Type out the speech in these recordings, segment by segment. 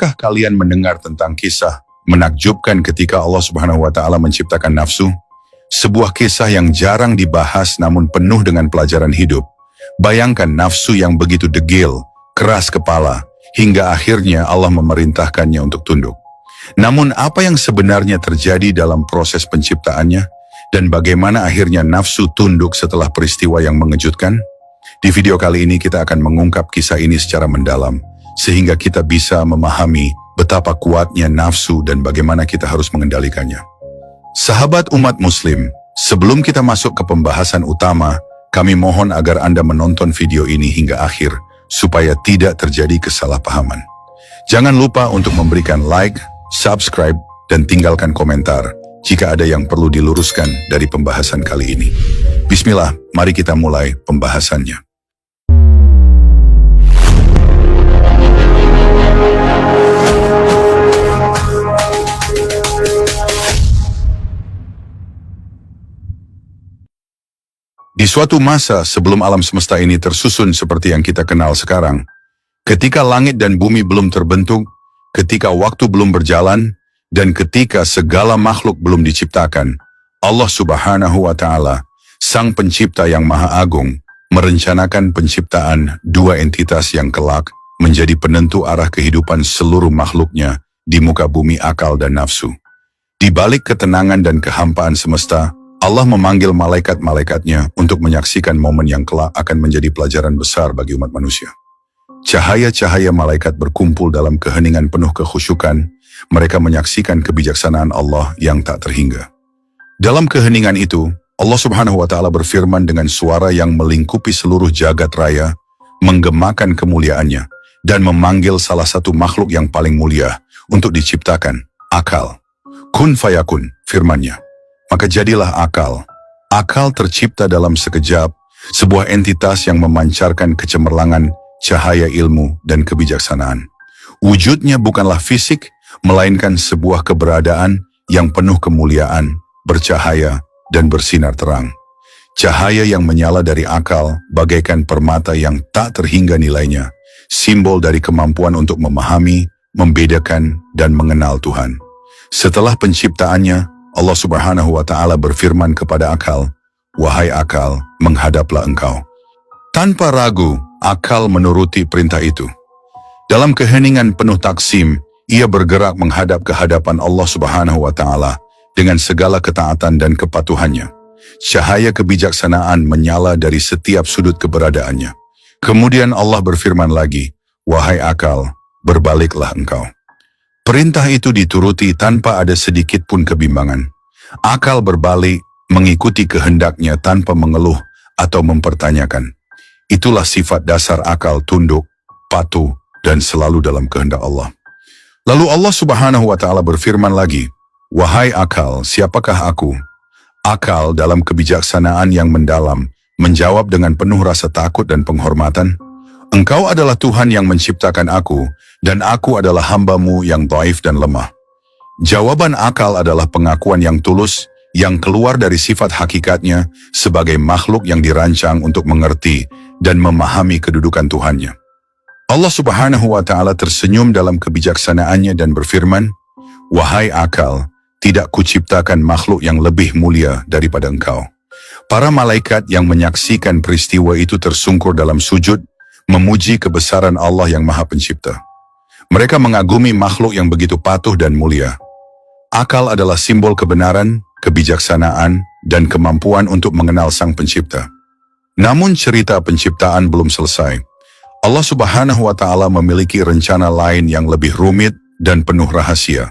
Pernahkah kalian mendengar tentang kisah menakjubkan ketika Allah Subhanahu wa Ta'ala menciptakan nafsu? Sebuah kisah yang jarang dibahas namun penuh dengan pelajaran hidup. Bayangkan nafsu yang begitu degil, keras kepala, hingga akhirnya Allah memerintahkannya untuk tunduk. Namun apa yang sebenarnya terjadi dalam proses penciptaannya? Dan bagaimana akhirnya nafsu tunduk setelah peristiwa yang mengejutkan? Di video kali ini kita akan mengungkap kisah ini secara mendalam, sehingga kita bisa memahami betapa kuatnya nafsu dan bagaimana kita harus mengendalikannya. Sahabat umat muslim, sebelum kita masuk ke pembahasan utama, kami mohon agar Anda menonton video ini hingga akhir, supaya tidak terjadi kesalahpahaman. Jangan lupa untuk memberikan like, subscribe, dan tinggalkan komentar jika ada yang perlu diluruskan dari pembahasan kali ini. Bismillah, mari kita mulai pembahasannya. Di suatu masa sebelum alam semesta ini tersusun seperti yang kita kenal sekarang, ketika langit dan bumi belum terbentuk, ketika waktu belum berjalan, dan ketika segala makhluk belum diciptakan, Allah Subhanahu wa Ta'ala, Sang Pencipta yang Maha Agung, merencanakan penciptaan dua entitas yang kelak menjadi penentu arah kehidupan seluruh makhluknya di muka bumi, akal dan nafsu. Di balik ketenangan dan kehampaan semesta, Allah memanggil malaikat-malaikatnya untuk menyaksikan momen yang kelak akan menjadi pelajaran besar bagi umat manusia. Cahaya-cahaya malaikat berkumpul dalam keheningan penuh kekhusyukan. Mereka menyaksikan kebijaksanaan Allah yang tak terhingga. Dalam keheningan itu, Allah Subhanahu wa Ta'ala berfirman dengan suara yang melingkupi seluruh jagat raya, menggemakan kemuliaannya, dan memanggil salah satu makhluk yang paling mulia untuk diciptakan, akal. Kun fayakun, firmannya. Maka jadilah akal. Akal tercipta dalam sekejap, sebuah entitas yang memancarkan kecemerlangan, cahaya ilmu, dan kebijaksanaan. Wujudnya bukanlah fisik, melainkan sebuah keberadaan yang penuh kemuliaan, bercahaya, dan bersinar terang. Cahaya yang menyala dari akal bagaikan permata yang tak terhingga nilainya, simbol dari kemampuan untuk memahami, membedakan, dan mengenal Tuhan. Setelah penciptaannya, Allah Subhanahu wa Ta'ala berfirman kepada akal, "Wahai akal, menghadaplah engkau." Tanpa ragu, akal menuruti perintah itu. Dalam keheningan penuh taksim, ia bergerak menghadap ke hadapan Allah Subhanahu wa Ta'ala dengan segala ketaatan dan kepatuhannya. Cahaya kebijaksanaan menyala dari setiap sudut keberadaannya. Kemudian Allah berfirman lagi, "Wahai akal, berbaliklah engkau." Perintah itu dituruti tanpa ada sedikit pun kebimbangan. Akal berbalik, mengikuti kehendaknya tanpa mengeluh atau mempertanyakan. Itulah sifat dasar akal, tunduk, patuh, dan selalu dalam kehendak Allah. Lalu Allah Subhanahu wa Ta'ala berfirman lagi, "Wahai akal, siapakah aku?" Akal dalam kebijaksanaan yang mendalam menjawab dengan penuh rasa takut dan penghormatan, "Engkau adalah Tuhan yang menciptakan aku, dan aku adalah hamba-Mu yang dhaif dan lemah." Jawaban akal adalah pengakuan yang tulus, yang keluar dari sifat hakikatnya sebagai makhluk yang dirancang untuk mengerti dan memahami kedudukan Tuhannya. Allah Subhanahu wa Ta'ala tersenyum dalam kebijaksanaannya dan berfirman, "Wahai akal, tidak kuciptakan makhluk yang lebih mulia daripada engkau." Para malaikat yang menyaksikan peristiwa itu tersungkur dalam sujud, memuji kebesaran Allah yang Maha Pencipta. Mereka mengagumi makhluk yang begitu patuh dan mulia. Akal adalah simbol kebenaran, kebijaksanaan, dan kemampuan untuk mengenal Sang Pencipta. Namun cerita penciptaan belum selesai. Allah Subhanahu wa Ta'ala memiliki rencana lain yang lebih rumit dan penuh rahasia.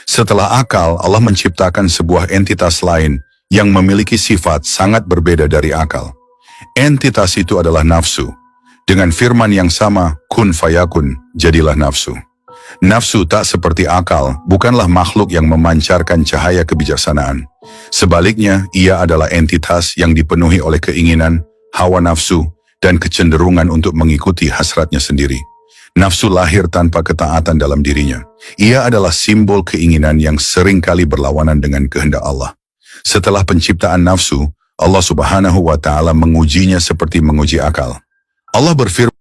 Setelah akal, Allah menciptakan sebuah entitas lain yang memiliki sifat sangat berbeda dari akal. Entitas itu adalah nafsu. Dengan firman yang sama, kun fayakun, jadilah nafsu. Nafsu tak seperti akal, bukanlah makhluk yang memancarkan cahaya kebijaksanaan. Sebaliknya, ia adalah entitas yang dipenuhi oleh keinginan, hawa nafsu, dan kecenderungan untuk mengikuti hasratnya sendiri. Nafsu lahir tanpa ketaatan dalam dirinya. Ia adalah simbol keinginan yang seringkali berlawanan dengan kehendak Allah. Setelah penciptaan nafsu, Allah Subhanahu wa Ta'ala mengujinya seperti menguji akal. Allah berfirman,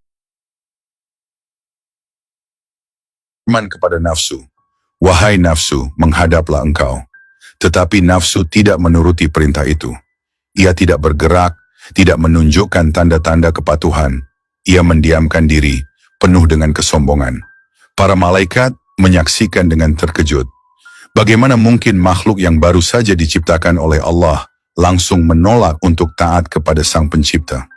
Firman kepada nafsu, "Wahai nafsu, menghadaplah engkau." Tetapi nafsu tidak menuruti perintah itu. Ia tidak bergerak, tidak menunjukkan tanda-tanda kepatuhan. Ia mendiamkan diri, penuh dengan kesombongan. Para malaikat menyaksikan dengan terkejut. Bagaimana mungkin makhluk yang baru saja diciptakan oleh Allah langsung menolak untuk taat kepada Sang Pencipta?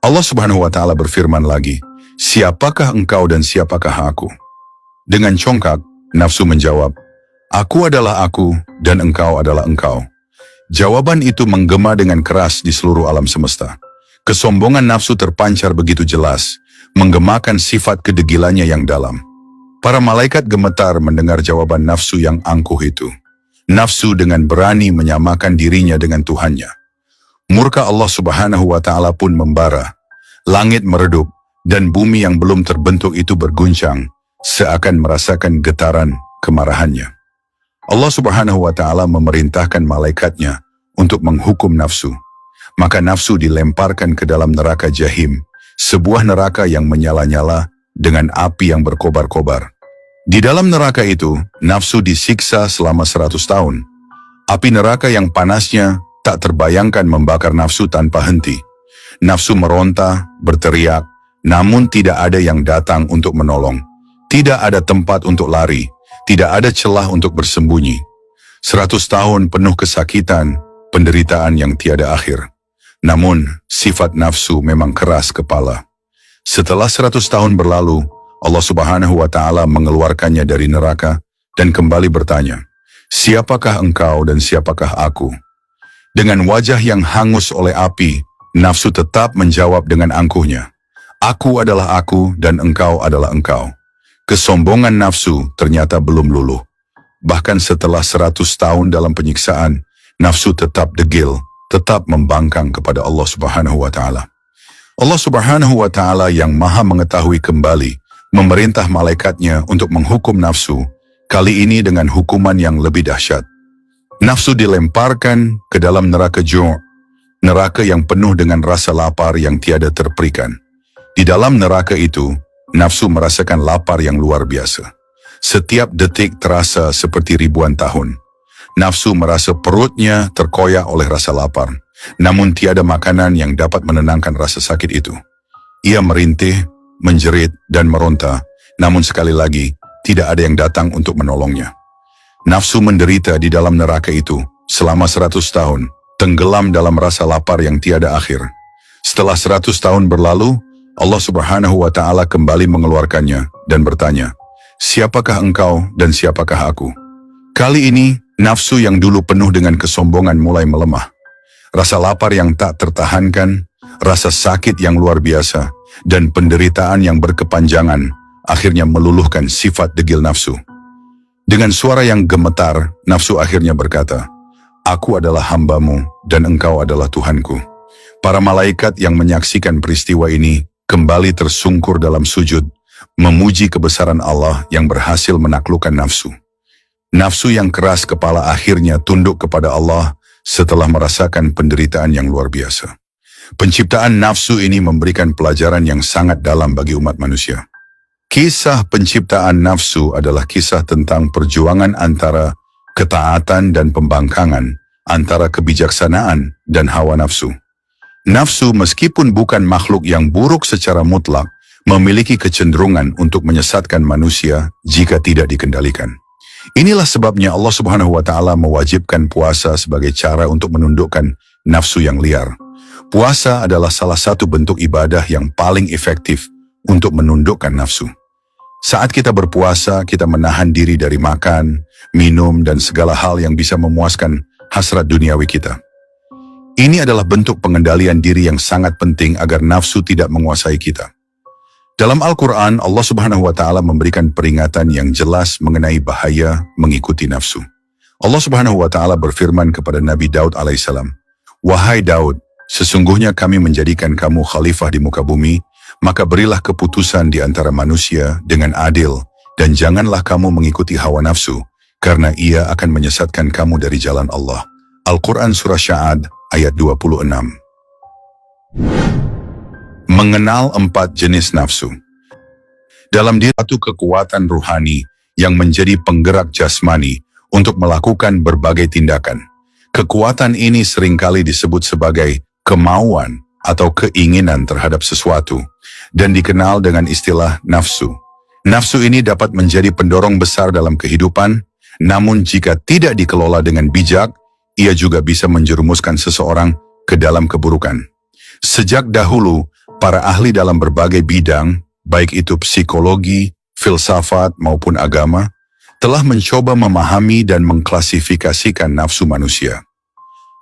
Allah Subhanahu wa Ta'ala berfirman lagi, "Siapakah engkau dan siapakah aku?" Dengan congkak, nafsu menjawab, "Aku adalah aku dan engkau adalah engkau." Jawaban itu menggema dengan keras di seluruh alam semesta. Kesombongan nafsu terpancar begitu jelas, menggemakan sifat kedegilannya yang dalam. Para malaikat gemetar mendengar jawaban nafsu yang angkuh itu. Nafsu dengan berani menyamakan dirinya dengan Tuhannya. Murka Allah Subhanahu wa Ta'ala pun membara. Langit meredup dan bumi yang belum terbentuk itu berguncang, seakan merasakan getaran kemarahannya. Allah Subhanahu wa Ta'ala memerintahkan malaikatnya untuk menghukum nafsu. Maka nafsu dilemparkan ke dalam neraka Jahim, sebuah neraka yang menyala-nyala dengan api yang berkobar-kobar. Di dalam neraka itu, nafsu disiksa selama 100 tahun. Api neraka yang panasnya tak terbayangkan membakar nafsu tanpa henti. Nafsu meronta, berteriak, namun tidak ada yang datang untuk menolong. Tidak ada tempat untuk lari, tidak ada celah untuk bersembunyi. 100 tahun penuh kesakitan, penderitaan yang tiada akhir. Namun, sifat nafsu memang keras kepala. Setelah 100 tahun berlalu, Allah Subhanahu wa Ta'ala mengeluarkannya dari neraka dan kembali bertanya, "Siapakah engkau dan siapakah aku?" Dengan wajah yang hangus oleh api, nafsu tetap menjawab dengan angkuhnya, "Aku adalah aku dan engkau adalah engkau." Kesombongan nafsu ternyata belum luluh. Bahkan setelah 100 tahun dalam penyiksaan, nafsu tetap degil, tetap membangkang kepada Allah Subhanahu wa Ta'ala. Allah Subhanahu wa Ta'ala yang maha mengetahui kembali, memerintah malaikatnya untuk menghukum nafsu, kali ini dengan hukuman yang lebih dahsyat. Nafsu dilemparkan ke dalam neraka Ju', neraka yang penuh dengan rasa lapar yang tiada terperikan. Di dalam neraka itu, nafsu merasakan lapar yang luar biasa. Setiap detik terasa seperti ribuan tahun. Nafsu merasa perutnya terkoyak oleh rasa lapar. Namun tiada makanan yang dapat menenangkan rasa sakit itu. Ia merintih, menjerit, dan meronta, namun sekali lagi, tidak ada yang datang untuk menolongnya. Nafsu menderita di dalam neraka itu selama 100 tahun, tenggelam dalam rasa lapar yang tiada akhir. Setelah 100 tahun berlalu, Allah Subhanahu wa Ta'ala kembali mengeluarkannya dan bertanya, "Siapakah engkau dan siapakah aku?" Kali ini, nafsu yang dulu penuh dengan kesombongan mulai melemah. Rasa lapar yang tak tertahankan, rasa sakit yang luar biasa, dan penderitaan yang berkepanjangan akhirnya meluluhkan sifat degil nafsu. Dengan suara yang gemetar, nafsu akhirnya berkata, "Aku adalah hambamu dan engkau adalah Tuhanku." Para malaikat yang menyaksikan peristiwa ini kembali tersungkur dalam sujud, memuji kebesaran Allah yang berhasil menaklukkan nafsu. Nafsu yang keras kepala akhirnya tunduk kepada Allah setelah merasakan penderitaan yang luar biasa. Penciptaan nafsu ini memberikan pelajaran yang sangat dalam bagi umat manusia. Kisah penciptaan nafsu adalah kisah tentang perjuangan antara ketaatan dan pembangkangan, antara kebijaksanaan dan hawa nafsu. Nafsu meskipun bukan makhluk yang buruk secara mutlak, memiliki kecenderungan untuk menyesatkan manusia jika tidak dikendalikan. Inilah sebabnya Allah Subhanahu wa Ta'ala mewajibkan puasa sebagai cara untuk menundukkan nafsu yang liar. Puasa adalah salah satu bentuk ibadah yang paling efektif untuk menundukkan nafsu. Saat kita berpuasa, kita menahan diri dari makan, minum, dan segala hal yang bisa memuaskan hasrat duniawi kita. Ini adalah bentuk pengendalian diri yang sangat penting agar nafsu tidak menguasai kita. Dalam Al-Quran, Allah Subhanahu wa Ta'ala memberikan peringatan yang jelas mengenai bahaya mengikuti nafsu. Allah Subhanahu wa Ta'ala berfirman kepada Nabi Daud alaihissalam, "Wahai Daud, sesungguhnya kami menjadikan kamu khalifah di muka bumi, maka berilah keputusan di antara manusia dengan adil, dan janganlah kamu mengikuti hawa nafsu, karena ia akan menyesatkan kamu dari jalan Allah." Al-Quran Surah Sya'ad ayat 26. Mengenal 4 jenis nafsu. Dalam diri satu kekuatan rohani yang menjadi penggerak jasmani untuk melakukan berbagai tindakan. Kekuatan ini seringkali disebut sebagai kemauan atau keinginan terhadap sesuatu dan dikenal dengan istilah nafsu. Nafsu ini dapat menjadi pendorong besar dalam kehidupan, namun jika tidak dikelola dengan bijak, ia juga bisa menjerumuskan seseorang ke dalam keburukan. Sejak dahulu, para ahli dalam berbagai bidang, baik itu psikologi, filsafat maupun agama, telah mencoba memahami dan mengklasifikasikan nafsu manusia.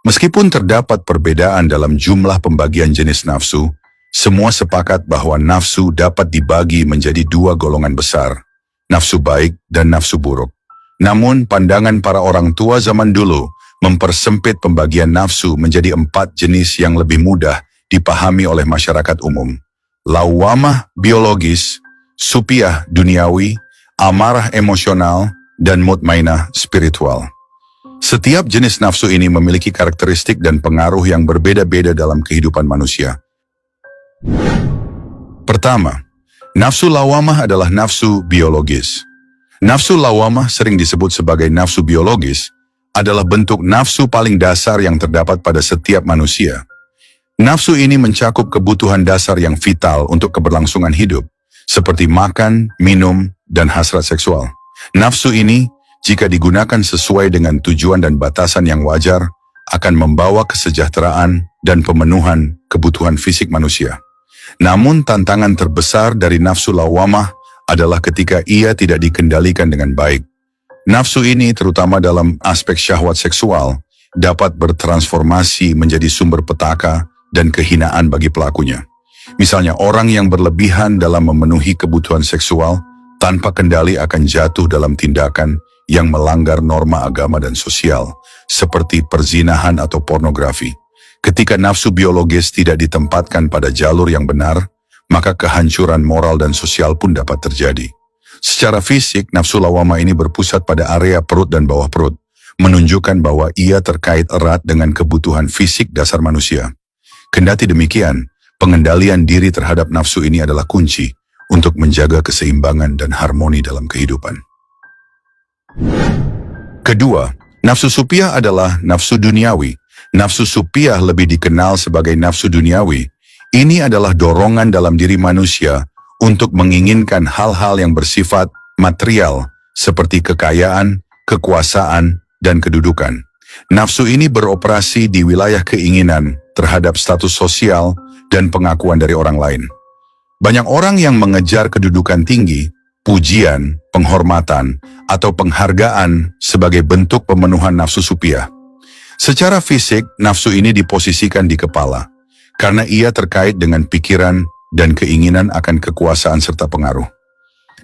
Meskipun terdapat perbedaan dalam jumlah pembagian jenis nafsu, semua sepakat bahwa nafsu dapat dibagi menjadi dua golongan besar, nafsu baik dan nafsu buruk. Namun, pandangan para orang tua zaman dulu mempersempit pembagian nafsu menjadi 4 jenis yang lebih mudah dipahami oleh masyarakat umum. Lawamah biologis, supiah duniawi, amarah emosional, dan mutmainah spiritual. Setiap jenis nafsu ini memiliki karakteristik dan pengaruh yang berbeda-beda dalam kehidupan manusia. Pertama, nafsu lawamah adalah nafsu biologis. Nafsu lawamah sering disebut sebagai nafsu biologis, adalah bentuk nafsu paling dasar yang terdapat pada setiap manusia. Nafsu ini mencakup kebutuhan dasar yang vital untuk keberlangsungan hidup, seperti makan, minum, dan hasrat seksual. Nafsu ini, jika digunakan sesuai dengan tujuan dan batasan yang wajar, akan membawa kesejahteraan dan pemenuhan kebutuhan fisik manusia. Namun tantangan terbesar dari nafsu lawamah adalah ketika ia tidak dikendalikan dengan baik. Nafsu ini, terutama dalam aspek syahwat seksual, dapat bertransformasi menjadi sumber petaka dan kehinaan bagi pelakunya. Misalnya, orang yang berlebihan dalam memenuhi kebutuhan seksual tanpa kendali akan jatuh dalam tindakan yang melanggar norma agama dan sosial, seperti perzinahan atau pornografi. Ketika nafsu biologis tidak ditempatkan pada jalur yang benar, maka kehancuran moral dan sosial pun dapat terjadi. Secara fisik, nafsu lawamah ini berpusat pada area perut dan bawah perut, menunjukkan bahwa ia terkait erat dengan kebutuhan fisik dasar manusia. Kendati demikian, pengendalian diri terhadap nafsu ini adalah kunci untuk menjaga keseimbangan dan harmoni dalam kehidupan. Kedua, nafsu supiah adalah nafsu duniawi. Nafsu supiah lebih dikenal sebagai nafsu duniawi. Ini adalah dorongan dalam diri manusia untuk menginginkan hal-hal yang bersifat material, seperti kekayaan, kekuasaan, dan kedudukan. Nafsu ini beroperasi di wilayah keinginan terhadap status sosial dan pengakuan dari orang lain. Banyak orang yang mengejar kedudukan tinggi, pujian, penghormatan, atau penghargaan sebagai bentuk pemenuhan nafsu supiah. Secara fisik, nafsu ini diposisikan di kepala, karena ia terkait dengan pikiran dan keinginan akan kekuasaan serta pengaruh.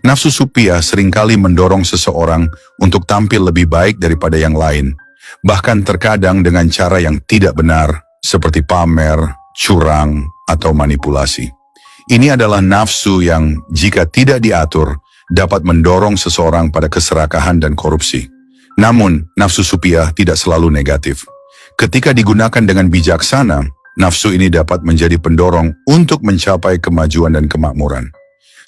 Nafsu supiah seringkali mendorong seseorang untuk tampil lebih baik daripada yang lain, bahkan terkadang dengan cara yang tidak benar, seperti pamer, curang, atau manipulasi. Ini adalah nafsu yang, jika tidak diatur, dapat mendorong seseorang pada keserakahan dan korupsi. Namun, nafsu supiah tidak selalu negatif. Ketika digunakan dengan bijaksana, nafsu ini dapat menjadi pendorong untuk mencapai kemajuan dan kemakmuran.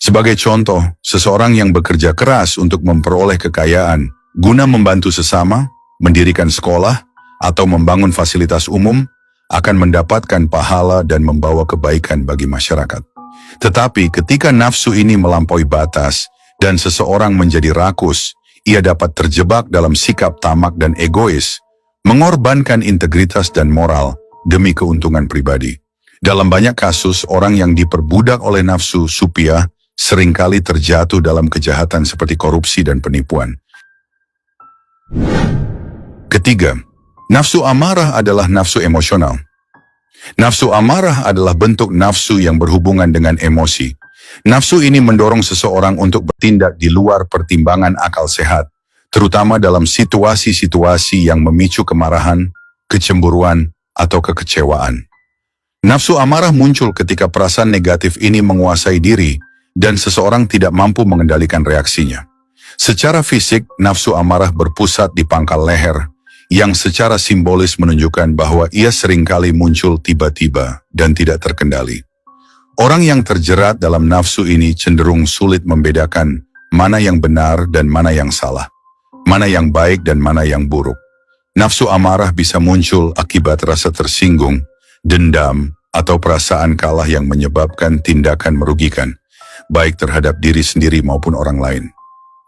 Sebagai contoh, seseorang yang bekerja keras untuk memperoleh kekayaan guna membantu sesama, mendirikan sekolah, atau membangun fasilitas umum, akan mendapatkan pahala dan membawa kebaikan bagi masyarakat. Tetapi ketika nafsu ini melampaui batas dan seseorang menjadi rakus, ia dapat terjebak dalam sikap tamak dan egois, mengorbankan integritas dan moral demi keuntungan pribadi. Dalam banyak kasus, orang yang diperbudak oleh nafsu supiah seringkali terjatuh dalam kejahatan seperti korupsi dan penipuan. Ketiga, nafsu amarah adalah nafsu emosional. Nafsu amarah adalah bentuk nafsu yang berhubungan dengan emosi. Nafsu ini mendorong seseorang untuk bertindak di luar pertimbangan akal sehat, terutama dalam situasi-situasi yang memicu kemarahan, kecemburuan, atau kekecewaan. Nafsu amarah muncul ketika perasaan negatif ini menguasai diri dan seseorang tidak mampu mengendalikan reaksinya. Secara fisik, nafsu amarah berpusat di pangkal leher, yang secara simbolis menunjukkan bahwa ia seringkali muncul tiba-tiba dan tidak terkendali. Orang yang terjerat dalam nafsu ini cenderung sulit membedakan mana yang benar dan mana yang salah, mana yang baik dan mana yang buruk. Nafsu amarah bisa muncul akibat rasa tersinggung, dendam, atau perasaan kalah yang menyebabkan tindakan merugikan, baik terhadap diri sendiri maupun orang lain.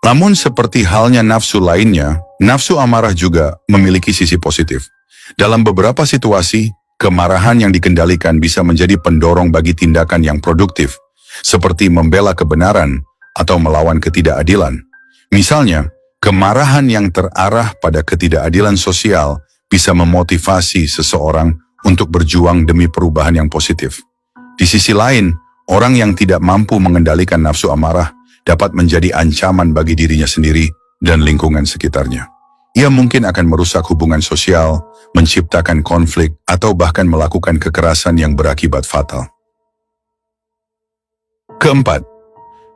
Namun seperti halnya nafsu lainnya, nafsu amarah juga memiliki sisi positif. Dalam beberapa situasi, kemarahan yang dikendalikan bisa menjadi pendorong bagi tindakan yang produktif, seperti membela kebenaran atau melawan ketidakadilan. Misalnya, kemarahan yang terarah pada ketidakadilan sosial bisa memotivasi seseorang untuk berjuang demi perubahan yang positif. Di sisi lain, orang yang tidak mampu mengendalikan nafsu amarah dapat menjadi ancaman bagi dirinya sendiri dan lingkungan sekitarnya. Ia mungkin akan merusak hubungan sosial, menciptakan konflik, atau bahkan melakukan kekerasan yang berakibat fatal. Keempat,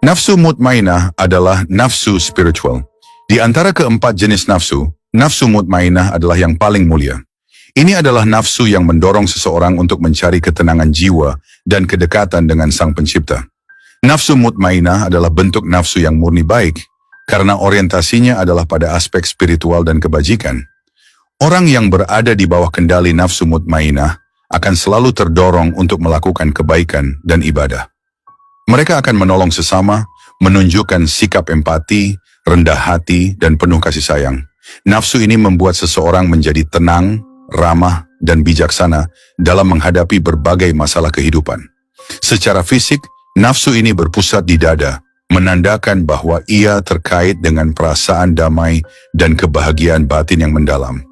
nafsu mutmainah adalah nafsu spiritual. Di antara keempat jenis nafsu, nafsu mutmainah adalah yang paling mulia. Ini adalah nafsu yang mendorong seseorang untuk mencari ketenangan jiwa dan kedekatan dengan Sang Pencipta. Nafsu mutmainah adalah bentuk nafsu yang murni baik, karena orientasinya adalah pada aspek spiritual dan kebajikan. Orang yang berada di bawah kendali nafsu mutmainah akan selalu terdorong untuk melakukan kebaikan dan ibadah. Mereka akan menolong sesama, menunjukkan sikap empati, rendah hati, dan penuh kasih sayang. Nafsu ini membuat seseorang menjadi tenang, ramah, dan bijaksana dalam menghadapi berbagai masalah kehidupan. Secara fisik, nafsu ini berpusat di dada, menandakan bahwa ia terkait dengan perasaan damai dan kebahagiaan batin yang mendalam.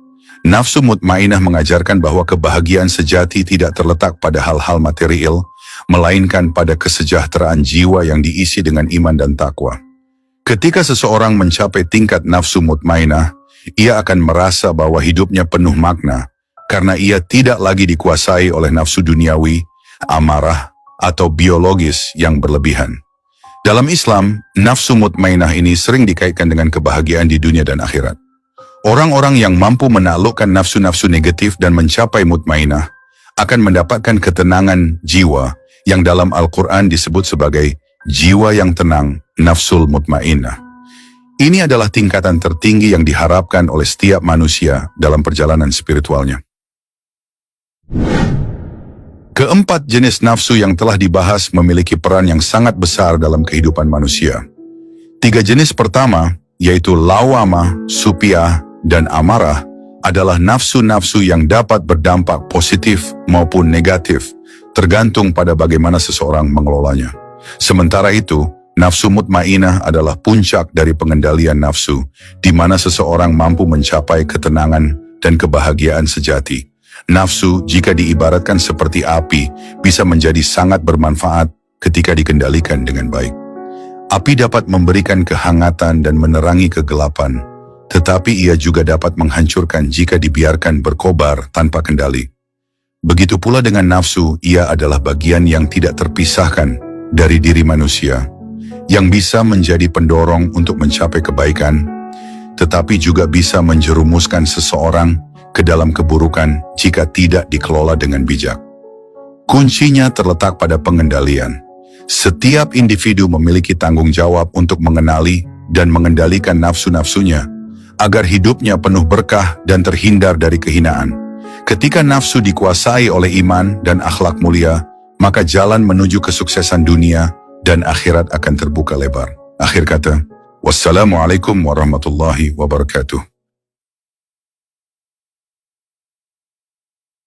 Nafsu mutmainah mengajarkan bahwa kebahagiaan sejati tidak terletak pada hal-hal material, melainkan pada kesejahteraan jiwa yang diisi dengan iman dan takwa. Ketika seseorang mencapai tingkat nafsu mutmainah, ia akan merasa bahwa hidupnya penuh makna, karena ia tidak lagi dikuasai oleh nafsu duniawi, amarah, atau biologis yang berlebihan. Dalam Islam, nafsu mutmainah ini sering dikaitkan dengan kebahagiaan di dunia dan akhirat. Orang-orang yang mampu menaklukkan nafsu-nafsu negatif dan mencapai mutmainah akan mendapatkan ketenangan jiwa yang dalam Al-Quran disebut sebagai jiwa yang tenang, nafsul mutmainah. Ini adalah tingkatan tertinggi yang diharapkan oleh setiap manusia dalam perjalanan spiritualnya. Keempat jenis nafsu yang telah dibahas memiliki peran yang sangat besar dalam kehidupan manusia. Tiga jenis pertama, yaitu lawamah, supiah, dan amarah, adalah nafsu-nafsu yang dapat berdampak positif maupun negatif, tergantung pada bagaimana seseorang mengelolanya. Sementara itu, nafsu mutmainah adalah puncak dari pengendalian nafsu, di mana seseorang mampu mencapai ketenangan dan kebahagiaan sejati. Nafsu, jika diibaratkan seperti api, bisa menjadi sangat bermanfaat ketika dikendalikan dengan baik. Api dapat memberikan kehangatan dan menerangi kegelapan, tetapi ia juga dapat menghancurkan jika dibiarkan berkobar tanpa kendali. Begitu pula dengan nafsu, ia adalah bagian yang tidak terpisahkan dari diri manusia, yang bisa menjadi pendorong untuk mencapai kebaikan, tetapi juga bisa menjerumuskan seseorang ke dalam keburukan jika tidak dikelola dengan bijak. Kuncinya terletak pada pengendalian. Setiap individu memiliki tanggung jawab untuk mengenali dan mengendalikan nafsu-nafsunya, agar hidupnya penuh berkah dan terhindar dari kehinaan. Ketika nafsu dikuasai oleh iman dan akhlak mulia, maka jalan menuju kesuksesan dunia dan akhirat akan terbuka lebar. Akhir kata, wassalamualaikum warahmatullahi wabarakatuh.